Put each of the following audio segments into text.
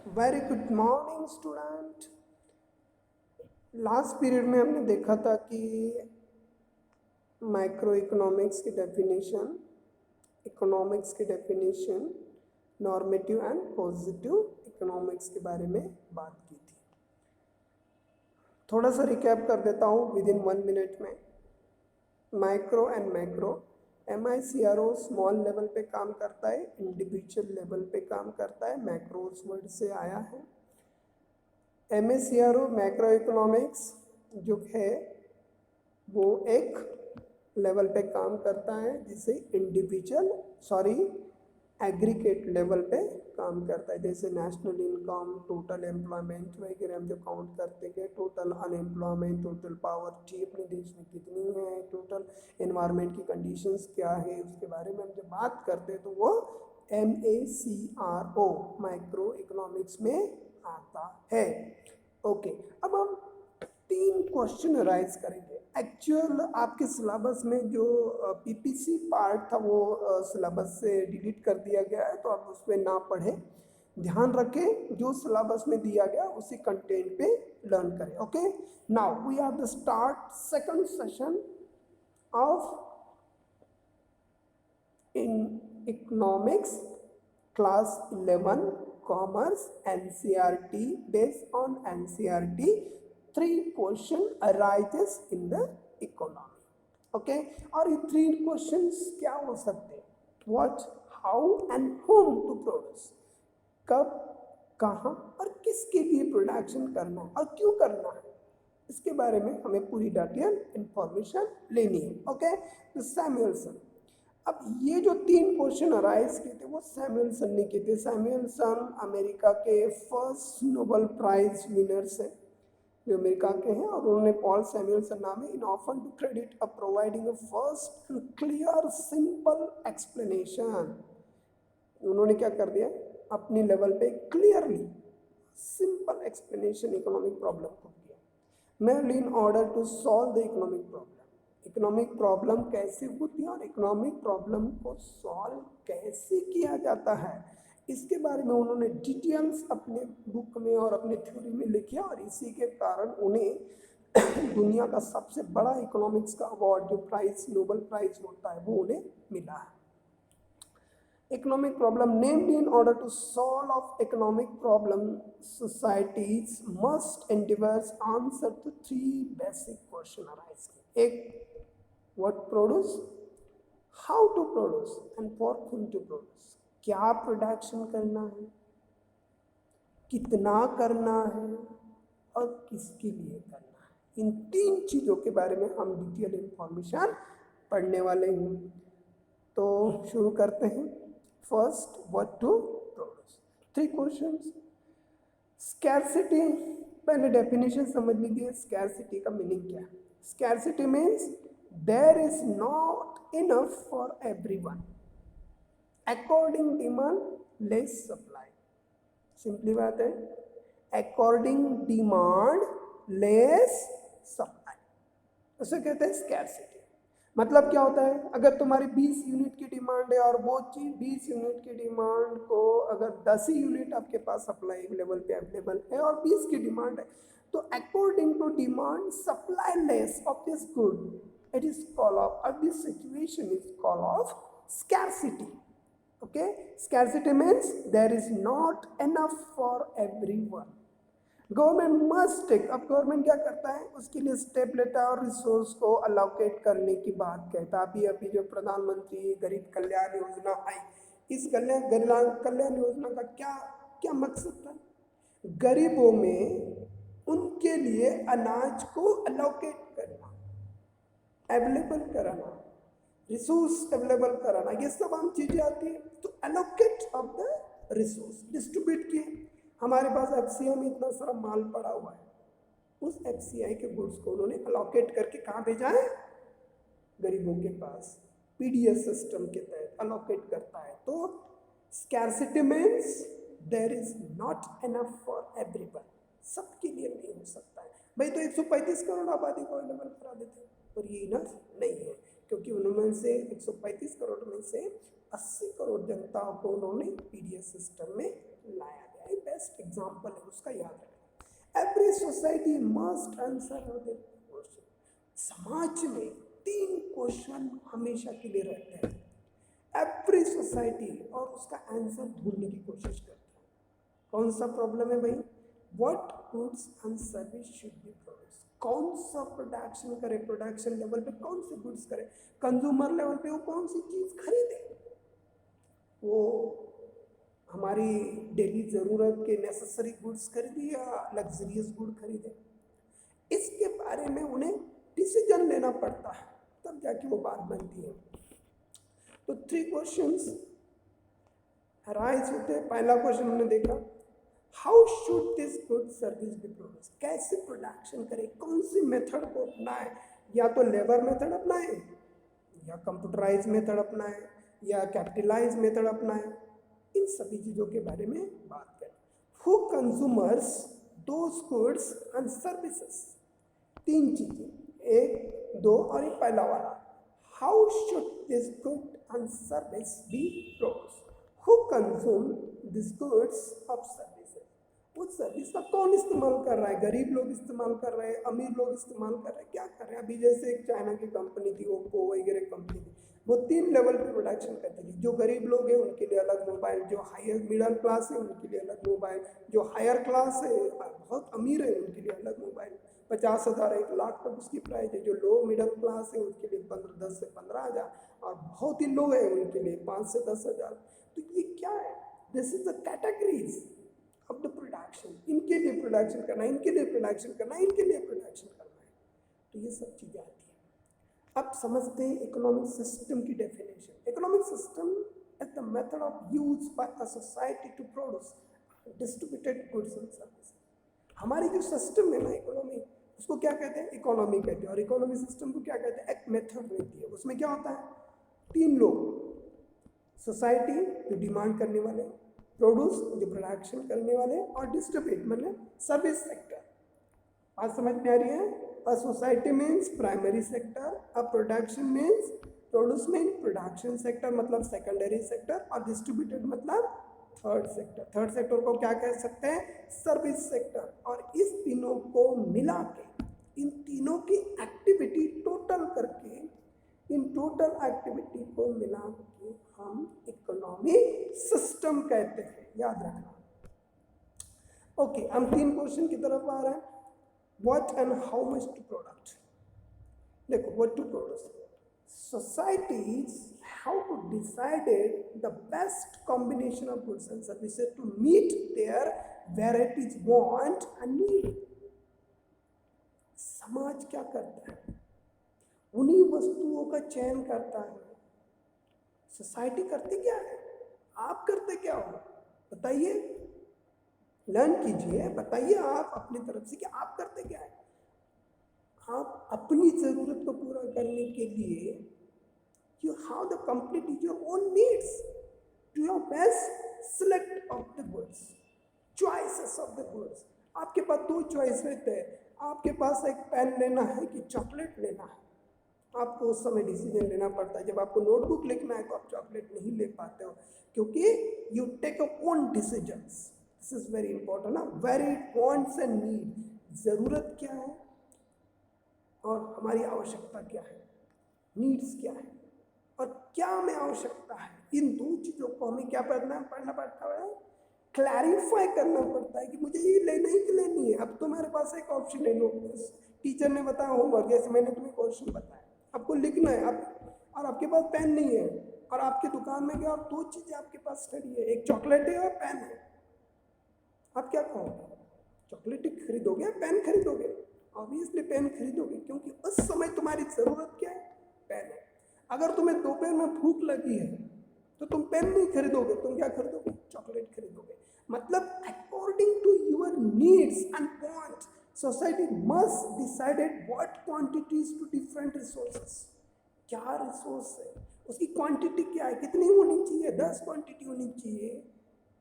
Very good morning student. Last period में हमने देखा था कि माइक्रो इकोनॉमिक्स की डेफिनेशन, इकोनॉमिक्स की definition, normative and positive economics के बारे में बात की थी। थोड़ा सा रिकैप कर देता हूँ विद इन 1 मिनट में। Micro and macro, MICRO small level पे काम करता है, इंडिविजुअल लेवल पे काम करता है, मैक्रोस वर्ड से आया है। MACRO मैक्रो इकोनॉमिक्स जो है वो एक लेवल पे काम करता है जिसे एग्रीगेट लेवल पे काम करता है। जैसे नेशनल इनकम, टोटल एम्प्लॉयमेंट वगैरह हम जो काउंट करते हैं, टोटल अनएम्प्लॉयमेंट, टोटल पॉवर्टी अपने देश में कितनी है, टोटल एनवायरनमेंट की कंडीशंस क्या है, उसके बारे में हम जब बात करते हैं तो वो MACRO माइक्रो इकोनॉमिक्स में आता है। ओके, अब हम 3 क्वेश्चन अराइज करेंगे। एक्चुअल आपके सिलेबस में जो PPC पार्ट था वो सिलेबस से डिलीट कर दिया गया है, तो आप उस पर ना पढ़ें, ध्यान रखें जो सिलेबस में दिया गया उसी कंटेंट पे लर्न करें। Okay, now we are the start second session of in economics class 11 commerce NCERT। Based on NCERT 3 question arises in the economy। Okay, और ये 3 क्वेश्चंस क्या हो सकते हैं? What, how and whom to produce, कब, कहाँ और किसके लिए प्रोडक्शन करना है और क्यों करना है, इसके बारे में हमें पूरी डिटेल इंफॉर्मेशन लेनी है। ओके, तो सैमुअलसन, अब ये जो 3 क्वेश्चन अराइज किए थे वो सैमुअलसन ने किए थे। सैमुअलसन अमेरिका के फर्स्ट नोबेल प्राइज विनर्स हैं, जो अमेरिका के हैं, और उन्होंने पॉल सैमुअलसन नाम है। In often to credit of providing a first clear simple explanation. उन्होंने क्या कर दिया, अपनी लेवल पे clearly simple explanation economic problem को किया। Mainly in order to solve the economic problem. Economic problem कैसे होती है और इकोनॉमिक प्रॉब्लम को सॉल्व कैसे किया जाता है, इसके बारे में उन्होंने डिटेल्स अपने बुक में और अपने थ्योरी में लिखे, और इसी के कारण उन्हें दुनिया का सबसे बड़ा इकोनॉमिक्स का अवार्ड, जो प्राइज नोबेल प्राइज होता है, वो उन्हें मिला है। Economic problem, namely in order to solve economic problem, societies must endeavors answer to 3 basic question arise। एक, what produce, how to produce and for whom to produce। क्या production करना है, कितना करना है और किसके लिए करना है, इन 3 चीज़ों के बारे में हम डिटेल इंफॉर्मेशन पढ़ने वाले हैं। तो शुरू करते हैं। First, what to produce, 3 questions. Scarcity, पहले डेफिनेशन समझ लीजिए। स्कैरसिटी का मीनिंग क्या है? Scarcity means there is not enough for everyone, according demand less supply. Simply बात है, अकॉर्डिंग डिमांड लेस सप्लाई, उसे कहते हैं स्कैरसिटी। मतलब क्या होता है, अगर तुम्हारी 20 यूनिट की डिमांड है और वो चीज़ 20 यूनिट की डिमांड को अगर 10 ही यूनिट आपके पास सप्लाई लेवल पे अवेलेबल है और 20 की डिमांड है, तो according to demand supply less of this good, it is call of, this situation is call of scarcity. Okay, scarcity means there is not enough for everyone. Government must take, अब government क्या करता है, उसके लिए step लेता है और resource को अलोकेट करने की बात कहता है। अभी जो प्रधानमंत्री गरीब कल्याण योजना आई, इस कल्याण योजना का क्या क्या मकसद था? गरीबों में उनके लिए अनाज को अलोकेट करना, अवेलेबल कराना, रिसोर्स अवेलेबल कराना, ये सब आम चीजें आती है। तो allocate of the resource, distribute किए। हमारे पास FCI में इतना सारा माल पड़ा हुआ है, उस FCI के गुड्स को उन्होंने अलोकेट करके कहाँ भेजा है? गरीबों के पास। PDS सिस्टम के तहत अलोकेट करता है। तो scarcity means there is not enough for everyone, सबके लिए नहीं हो सकता है। भाई तो 135 करोड़ आबादी को अवेलेबल करा देते हैं, और ये इनफ नहीं है, क्योंकि उन्होंने से 135 करोड़ में से 80 करोड़ जनता को उन्होंने PDS सिस्टम में लाया गया है। बेस्ट एग्जाम्पल है उसका याद रखना। Every society must answer question. समाज में 3 क्वेश्चन हमेशा के लिए रहते हैं। एवरी सोसाइटी और उसका आंसर ढूंढने की कोशिश करते हैं। कौन सा प्रॉब्लम है भाई? What goods and service should be produce. कौन सा प्रोडक्शन करे, प्रोडक्शन लेवल पे कौन से गुड्स करे, कंज्यूमर लेवल पे वो कौन सी चीज खरीदे, वो हमारी डेली ज़रूरत के नेसेसरी गुड्स खरीदे या लग्जरियस गुड खरीदे, इसके बारे में उन्हें डिसीजन लेना पड़ता है, तब जाके वो बात बनती है। तो 3 क्वेश्चंस अराइज होते हैं। पहला क्वेश्चन हमने देखा, how should this good service B produce. कैसे प्रोडक्शन करें, कौन सी मेथड को अपनाएं, या तो लेबर मेथड अपनाएं या कंप्यूटराइज मेथड अपनाएं या कैपिटलाइज मेथड अपनाएं, इन सभी चीज़ों के बारे में बात करें। Who consumers those goods and services. 3 चीजें, 1, 2 और एक पहला वाला, how should this good and service B produce. Who consume this goods of services. उस सर्विस का कौन इस्तेमाल कर रहा है? गरीब लोग इस्तेमाल कर रहे हैं, अमीर लोग इस्तेमाल कर रहे हैं, क्या कर रहे हैं? अभी जैसे एक चाइना की कंपनी थी, ओप्पो वगैरह कंपनी थी, वो 3 लेवल पे प्रोडक्शन करती थी। जो गरीब लोग हैं उनके लिए अलग मोबाइल, जो हायर मिडिल क्लास है उनके लिए अलग मोबाइल, जो हायर क्लास है बहुत अमीर है उनके लिए अलग मोबाइल। 50,000 1 लाख तक उसकी प्राइस है। जो लो मिडिल क्लास है उसके लिए 10 से 15,000, और बहुत ही लो है उनके लिए 5 से 10,000। तो ये क्या है? This is the categories of the production. इनके लिए प्रोडक्शन करना, इनके लिए प्रोडक्शन करना, इनके लिए प्रोडक्शन करना है। तो ये सब चीज़ें आती हैं। अब समझते हैं इकोनॉमिक सिस्टम की definition. Economic system is the method of use by a society to produce distributed goods and services. हमारी जो सिस्टम है ना इकोनॉमी, उसको क्या कहते हैं? इकोनॉमी कहते हैं। और इकोनॉमिक सिस्टम को क्या कहते हैं? एक मेथड रहती है। उसमें क्या होता है? 3 लोग, सोसाइटी जो डिमांड करने वाले, प्रोड्यूस जो प्रोडक्शन करने वाले, और डिस्ट्रीब्यूट मतलब सर्विस सेक्टर। बात समझ में आ रही है? A society means primary sector, a production means produce means production sector मतलब सेकेंडरी सेक्टर, और डिस्ट्रीब्यूटेड मतलब थर्ड सेक्टर। थर्ड सेक्टर को क्या कह सकते हैं? Service sector. और इस तीनों को मिला के, इन तीनों की एक्टिविटी टोटल करके, इन टोटल एक्टिविटी को मिला के हम इकोनॉमिक सिस्टम कहते हैं, याद रखना। ओके, हम 3 क्वेश्चन की तरफ आ रहे हैं। What and how much to product? देखो, what to produce. Societies have to decide the best combination of goods and services to meet their varieties want and need. समाज क्या करता है? उन्हीं वस्तुओं का चयन करता है। सोसाइटी करती क्या है? आप करते क्या हो? बताइए, लर्न कीजिए, बताइए आप अपनी तरफ से कि आप करते क्या है। आप अपनी ज़रूरत को पूरा करने के लिए you have the complete your own needs to your best select of the goods, choices of the goods. आपके पास 2 चॉइस रहते हैं। आपके पास एक पेन लेना है कि चॉकलेट लेना है। आपको उस समय डिसीजन लेना पड़ता है। जब आपको नोटबुक लिखना है तो आप चॉकलेट नहीं ले पाते हो, क्योंकि you take your own decisions. This is very important ना, वेरी वांट्स एंड नीड। ज़रूरत क्या है और हमारी आवश्यकता क्या है, नीड्स क्या है और क्या हमें आवश्यकता है, इन 2 चीज़ों को हमें क्या पढ़ना पड़ता है? क्लैरिफाई करना पड़ता है कि मुझे ये लेना ही कि लेनी है। अब तुम्हारे पास एक ऑप्शन है, टीचर ने बताया होमवर्क, जैसे मैंने तुम्हें क्वेश्चन बताया, आपको लिखना है, और आपके पास पेन नहीं है, और आपकी दुकान में गया और 2 चीज़ें आपके पास खड़ी है, एक चॉकलेट है और पेन है। आप क्या कहोगे? चॉकलेट ही खरीदोगे या पेन खरीदोगे? ऑब्वियसली पेन खरीदोगे, क्योंकि उस समय तुम्हारी ज़रूरत क्या है? पेन है। अगर तुम्हें दोपहर में भूख लगी है तो तुम पेन नहीं खरीदोगे, तुम क्या खरीदोगे? चॉकलेट खरीदोगे। मतलब according to your needs and wants, society must decided what quantities to different resources. क्या रिसोर्स है, उसकी क्वांटिटी क्या है, कितनी होनी चाहिए? 10 क्वांटिटी होनी चाहिए,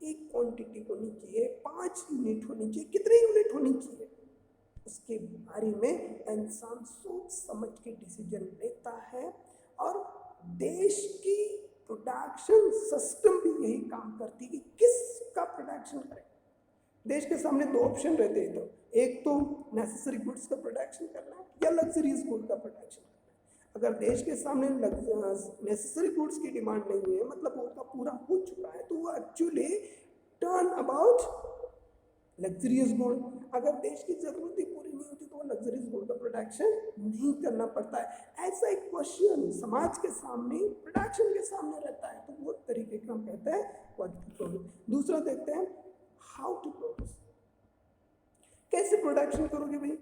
1 क्वांटिटी होनी चाहिए, 5 यूनिट होनी चाहिए, कितने यूनिट होनी चाहिए? उसके बारे में इंसान सोच समझ के डिसीजन लेता है। और देश की प्रोडक्शन सिस्टम भी यही काम करती है कि किसका प्रोडक्शन करें। देश के सामने दो ऑप्शन रहते हैं, तो एक तो नेसेसरी गुड्स का प्रोडक्शन करना है या लग्जरियस गुड का प्रोडक्शन करना है। अगर देश के सामने नेसेसरी गुड्स की डिमांड नहीं है, मतलब उसका पूरा हो चुका है, तो वो actually turn about luxurious good. अगर देश की जरूरतें पूरी नहीं होती तो वो लग्जरियस गुड का प्रोडक्शन नहीं करना पड़ता है। ऐसा एक क्वेश्चन समाज के सामने, प्रोडक्शन के सामने रहता है, तो वो तरीके का हम कहते हैं व्हाट टू प्रोड्यूस। दूसरा देखते हैं हाउ टू प्रोड्यूस। कैसे प्रोडक्शन करोगे भाई?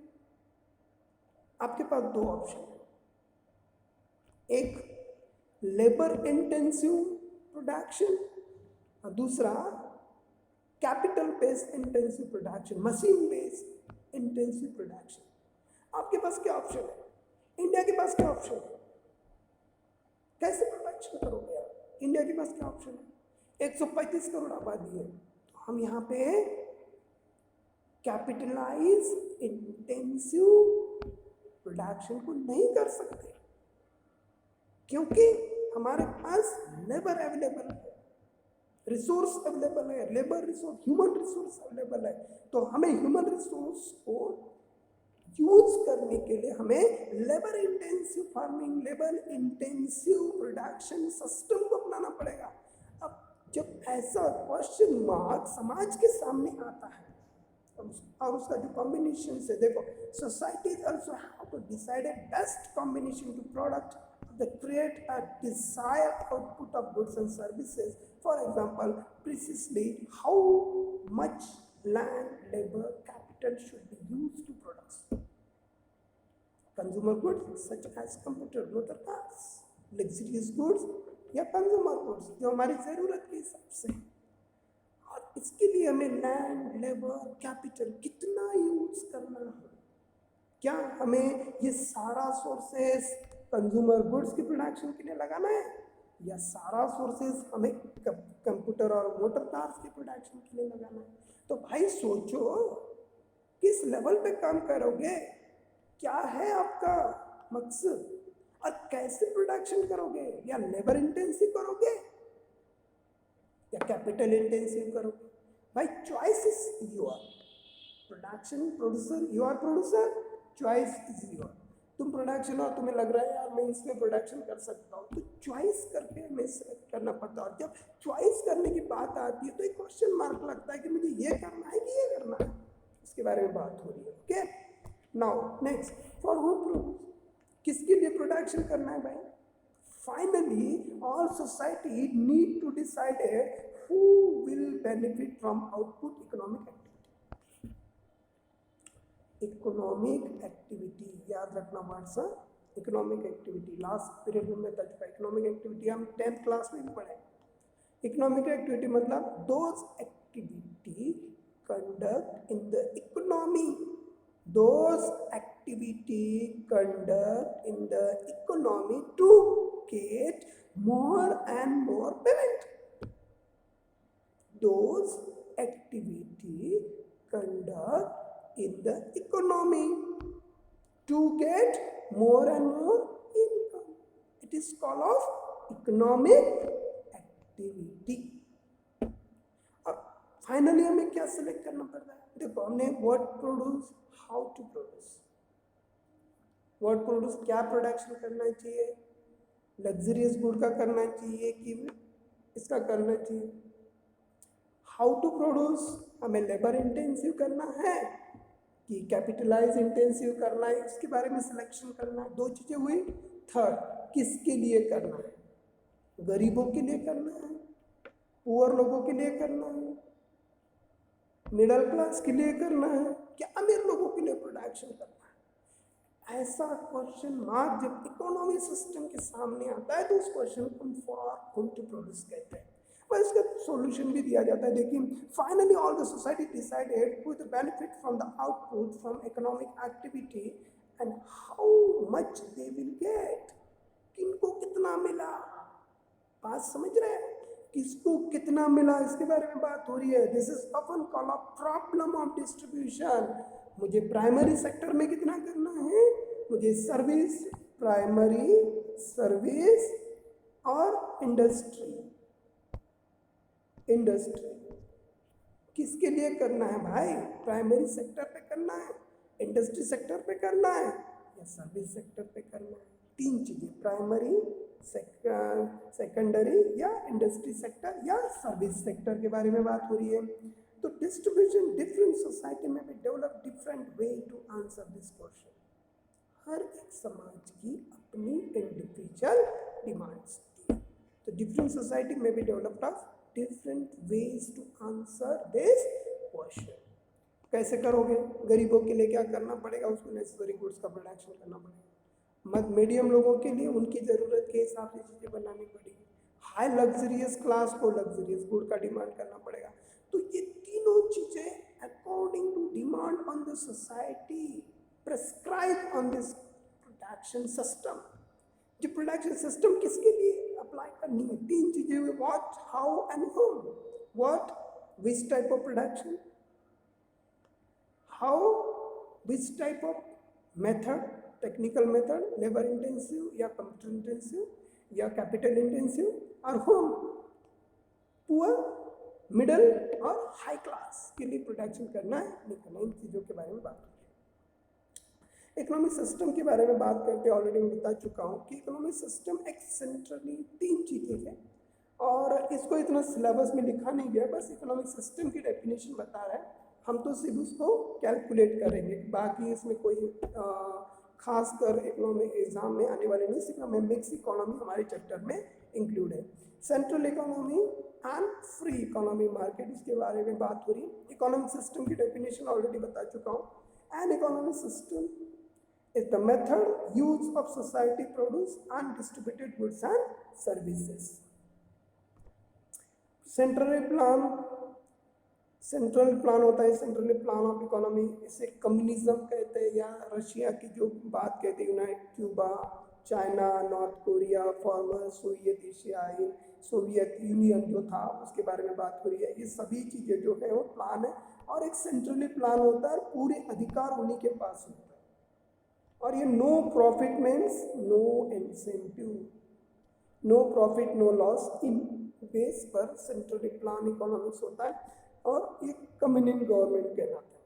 आपके पास दो ऑप्शन है, एक लेबर इंटेंसिव प्रोडक्शन और दूसरा capital based intensive production, machine based intensive production. आपके पास क्या ऑप्शन है? इंडिया के पास क्या ऑप्शन है? कैसे प्रोडक्शन करोगे आप? इंडिया के पास क्या ऑप्शन है? 135 करोड़ आबादी है, तो हम यहाँ पे कैपिटलाइज इंटेंसिव प्रोडक्शन को नहीं कर सकते, क्योंकि हमारे पास लेबर अवेलेबल है, रिसोर्स अवेलेबल है, labour resource, human resource available है। तो हमें ह्यूमन रिसोर्स को यूज करने के लिए हमें labour intensive farming, labour intensive production system को अपनाना पड़ेगा। अब जब ऐसा क्वेश्चन मार्क समाज के सामने आता है और उसका जो कॉम्बिनेशन से देखो, societies also have to decide a best combination to product that create a desired output of goods and services. For example, precisely how much land, labor, capital should be used to produce consumer goods such as computer, motor cars, luxurious goods या consumer goods जो हमारी ज़रूरत के हिसाब से। और इसके लिए हमें लैंड, लेबर, कैपिटल कितना यूज करना है? क्या हमें ये सारा सोर्सेस कंज्यूमर गुड्स की प्रोडक्शन के लिए लगाना है, या सारा सोर्सेस हमें कंप्यूटर और मोटर कार्स की प्रोडक्शन के लिए लगाना है? तो भाई सोचो किस लेवल पे काम करोगे, क्या है आपका मकसद और कैसे प्रोडक्शन करोगे? या लेबर इंटेंसिव करोगे या कैपिटल इंटेंसिव करोगे? भाई choice is your. Production producer, you are producer, choice is your. तुम प्रोडक्शन और तुम्हें लग रहा है यार मैं इसमें प्रोडक्शन कर सकता हूँ, तो चॉइस करके हमें सेलेक्ट करना पड़ता है। और जब चॉइस करने की बात आती है तो एक क्वेश्चन मार्क लगता है कि मुझे ये करना है कि ये करना है, इसके बारे में बात हो रही है। Okay, now next, for whom produce, किसके लिए प्रोडक्शन करना है भाई? Finally all society need to decide who will benefit from output economic activity. Economic activity याद रखना words, economic activity last period में मैं टच किया। इकोनॉमिक एक्टिविटी हम 10th क्लास में भी पढ़े। इकोनॉमिक एक्टिविटी मतलब those activity conduct in the economy, those activity conduct in the economy to get more and more payment. Those activity conduct in the economy to get more and more income. It is called of economic activity. अब finally हमें क्या select करना पड़ता है? देखो हमने what produce, how to produce. What produce क्या production करना चाहिए, लग्जरियस गुड का करना चाहिए कि इसका करना चाहिए। हाउ टू प्रोड्यूस हमें लेबर इंटेंसिव करना है कि कैपिटलाइज इंटेंसिव करना है, इसके बारे में सिलेक्शन करना है। दो चीजें हुई। थर्ड, किसके लिए करना है? गरीबों के लिए करना है, पुअर लोगों के लिए करना है, मिडिल क्लास के लिए करना है, क्या अमीर लोगों के लिए प्रोडक्शन करना है? ऐसा क्वेश्चन मार्क जब इकोनॉमी सिस्टम के सामने आता है तो उस क्वेश्चन को हम फॉर होम टू प्रोड्यूस कहते हैं। पर इसका सॉल्यूशन भी दिया जाता है। देखिए, finally all the society decided who the benefit from the output from economic activity and how much they will get. किनको कितना मिला, बात समझ रहे हैं? किसको कितना मिला इसके बारे में बात हो रही है। This is often called a problem of distribution. मुझे प्राइमरी सेक्टर में कितना करना है, मुझे सर्विस, प्राइमरी सर्विस और इंडस्ट्री किसके लिए करना है भाई? प्राइमरी सेक्टर पे करना है, इंडस्ट्री सेक्टर पे करना है, या सर्विस सेक्टर पे करना है? तीन चीजें, प्राइमरी, सेकेंडरी या इंडस्ट्री सेक्टर या सर्विस सेक्टर के बारे में बात हो रही है। तो डिस्ट्रीब्यूशन डिफरेंट सोसाइटी में भी develop different way to answer this question. हर एक समाज की अपनी इंडिविजुअल डिमांड्स होती है, तो डिफरेंट सोसाइटी में भी developed of different ways to answer this question. कैसे करोगे? गरीबों के लिए क्या करना पड़ेगा? उसको नेसेसरी गुड्स का प्रोडक्शन करना पड़ेगा। मीडियम लोगों के लिए उनकी ज़रूरत के हिसाब से चीज़ें बनानी पड़ेगी। हाई लग्जरियस क्लास को लग्जरियस गुड का डिमांड करना पड़ेगा। तो ये तीनों चीज़ें according to demand on the society prescribe on this production system. जो प्रोडक्शन सिस्टम किसके लिए अप्लाई करनी है? तीन चीज़ें, what, how and whom. What, which type of production, how, which type of method, technical method, labour intensive या computer intensive या capital intensive, और होम, पुअर, मिडल और हाई क्लास के लिए प्रोडक्शन करना है, नहीं करना, इन चीज़ों के बारे में बात करें। इकोनॉमिक सिस्टम के बारे में बात करते ऑलरेडी मैं बता चुका हूँ कि इकोनॉमिक सिस्टम एक सेंट्रली तीन चीज़ें हैं, और इसको इतना सिलेबस में लिखा नहीं गया, बस इकोनॉमिक सिस्टम की डेफिनेशन बता रहा है। हम तो सिर्फ उसको कैलकुलेट करेंगे, बाकी इसमें कोई खास कर इकोनॉमिक एग्जाम में आने वाले नहीं, सिर्फ हमें मिक्स इकोनॉमी हमारे चैप्टर में इंक्लूड है। Central economy and free economy market, इसके बारे में बात हो रही है। इकोनॉमिक सिस्टम की डेफिनेशन ऑलरेडी बता चुका हूँ। And economic system is the method use of society produce and distributed goods and services. Central plan होता है, सेंट्रल प्लान ऑफ इकोनॉमी, इसे कम्युनिज्म कहते हैं, या रशिया की जो बात कहते हैं, United Cuba, China, north Korea, former Soviet एशियाई, सोवियत यूनियन जो था उसके बारे में बात हो रही है। ये सभी चीज़ें जो है वो प्लान है, और एक सेंट्रली प्लान होता है, पूरे अधिकार उन्हीं के पास होता है। और ये no profit means no incentive, no profit no loss, इन बेस पर सेंट्रली प्लान इकोनॉमिक्स होता है, और ये कम्युनिस्ट गवर्नमेंट कहलाता है।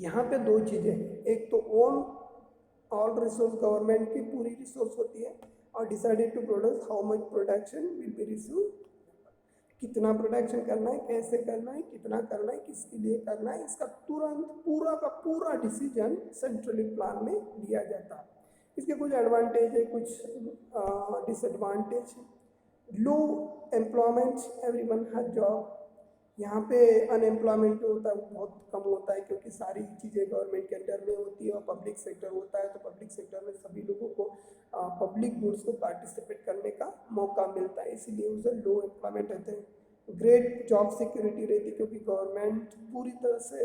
यहाँ पे दो चीज़ें हैं, एक तो ओन ऑल रिसोर्स, गवर्नमेंट की पूरी रिसोर्स होती है, और decided to produce how much production will be receive, कितना प्रोडक्शन करना है, कैसे करना है, कितना करना है, किसके लिए करना है, इसका तुरंत पूरा का पूरा डिसीजन सेंट्रली प्लान में लिया जाता है। इसके कुछ एडवांटेज है, कुछ डिसएडवांटेज है। लो एम्प्लॉयमेंट, एवरीवन हैज जॉब। यहाँ पे अनएम्प्लॉयमेंट जो होता है वो बहुत कम होता है, क्योंकि सारी चीज़ें गवर्नमेंट के अंडर में होती है, और पब्लिक सेक्टर होता है, तो पब्लिक सेक्टर में सभी लोगों को पब्लिक गुड्स को पार्टिसिपेट करने का मौका मिलता है, इसीलिए उसे लो एम्प्लॉयमेंट रहते हैं। ग्रेट जॉब सिक्योरिटी रहती है, क्योंकि गवर्नमेंट पूरी तरह से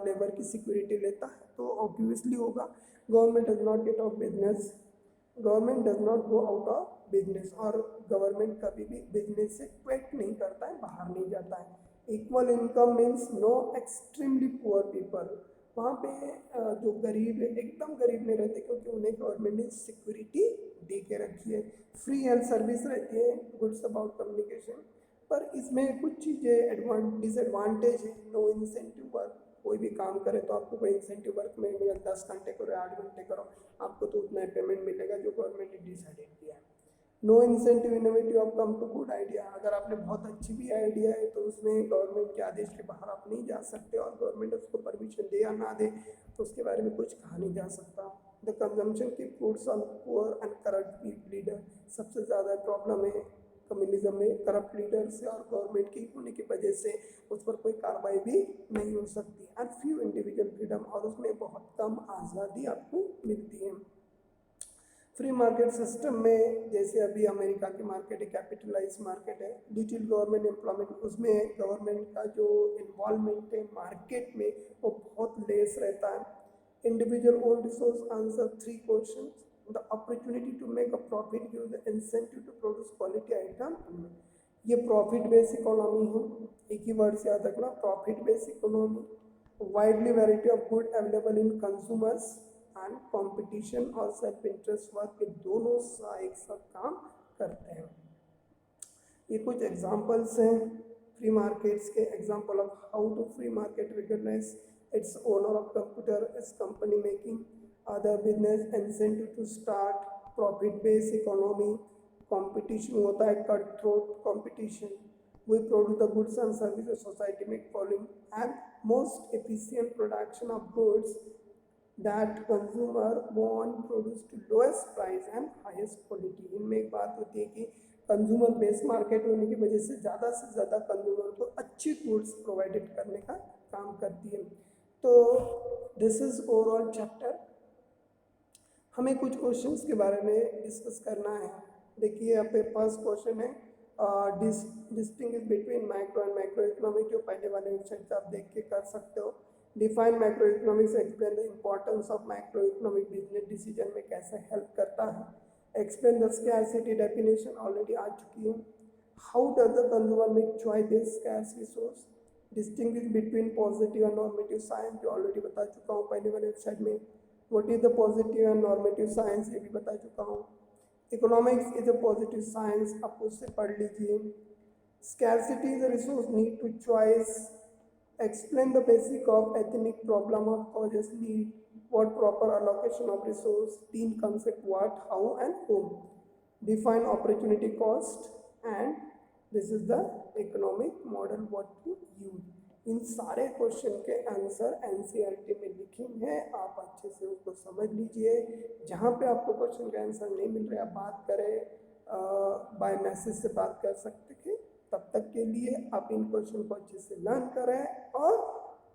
लेबर की सिक्योरिटी लेता है, तो ऑब्वियसली होगा। Government does not get out business, government does not go out of business, और गवर्नमेंट कभी भी बिजनेस से क्विट नहीं करता है, बाहर नहीं जाता है। Equal income means no extremely poor people, वहाँ पे जो गरीब है एकदम गरीब नहीं रहते, क्योंकि उन्हें गवर्नमेंट ने सिक्योरिटी दे के रखी है। फ्री हेल्थ सर्विस रहती है, गुड्स अबाउट कम्युनिकेशन, पर इसमें कुछ चीज़ें डिसएडवांटेज है। नो इंसेंटिव वर्क, कोई भी काम करे तो आपको कोई इंसेंटिव वर्क में मिलेगा, 10 घंटे करो 8 घंटे करो, आपको तो उतना ही पेमेंट मिलेगा जो गवर्नमेंट ने डिसाइडेड किया है। No incentive innovative of come to good idea, अगर आपने बहुत अच्छी भी आइडिया है तो उसमें गवर्नमेंट के आदेश के बाहर आप नहीं जा सकते, और गवर्नमेंट उसको परमिशन दे या ना दे तो उसके बारे में कुछ कहा नहीं जा सकता। द कंजम्पशन की foods on poor and corrupt leader, सबसे ज़्यादा प्रॉब्लम है कम्युनिज्म में करप्ट लीडर से, और गवर्नमेंट की होने की वजह से उस पर कोई कार्रवाई भी नहीं हो सकती। एंड फ्यू इंडिविजुअल फ्रीडम, और उसमें बहुत कम आज़ादी आपको मिलती है। फ्री मार्केट सिस्टम में जैसे अभी अमेरिका की मार्केट है, कैपिटलाइज मार्केट है, लिटिल गवर्नमेंट एम्प्लॉयमेंट, उसमें गवर्नमेंट का जो इन्वॉल्वमेंट है मार्केट में वो बहुत लेस रहता है। Individual own resource answer 3 question, the opportunity to make a profit give the incentive to produce quality item. ये प्रॉफिट बेस्ड इकोनॉमी है, एक ही वर्ड से याद रखना, profit based economy. Widely variety of good available in consumers and competition और self interest work, के दोनों एक साथ काम करते हैं। ये कुछ एग्जांपल्स हैं फ्री मार्केट्स के example of how to free market recognize its owner of computer is company making other business incentive to start profit based economy competition होता है cut throat competition we produce the goods and services society make following and most efficient production of goods that consumer want produce to lowest price and highest quality इनमें एक बात होती है कि consumer based market होने की वजह से ज़्यादा कंज्यूमर को अच्छी गुड्स प्रोवाइडेड करने का काम करती है। तो दिस इज ओवरऑल चैप्टर। हमें कुछ क्वेश्चंस के बारे में डिस्कस करना है। देखिए यहाँ पे फर्स्ट क्वेश्चन है distinguish between micro and macro economic, जो पहले वाले वेबसाइट से आप देख के कर सकते हो। Define micro economics, explain the importance of micro economic business decision में कैसे हेल्प करता है। Explain the scarcity definition already आ चुकी है। How does the consumer make choice this scarce resource. Distinguish between positive and normative science, जो already बता चुका हूँ पहले वाले वेबसाइट में। What is the positive and normative science, ये भी बता चुका हूँ। Economics is a positive science, आप उससे पढ़ लीजिए। Scarcity is a resource need to choice. Explain the basic of ethnic problem of causes need, what proper allocation of resource, 3 concept what, how and whom. Define opportunity cost and this is the economic model what to use. इन सारे question के answer NCERT में लिखे हैं, आप अच्छे से उसको समझ लीजिए। जहाँ पे आपको क्वेश्चन का आंसर नहीं मिल रहा, आप बात करें बाय मैसेज से बात कर सकते हैं। तब तक के लिए आप इन क्वेश्चन को अच्छे से लर्न करें और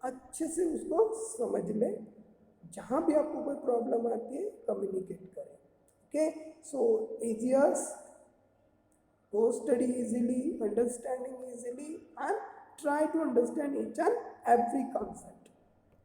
अच्छे से उसको समझ लें। जहाँ भी आपको कोई प्रॉब्लम आती है कम्युनिकेट करें। Okay, so easiest go study easily, understanding easily, and try to understand each and every concept.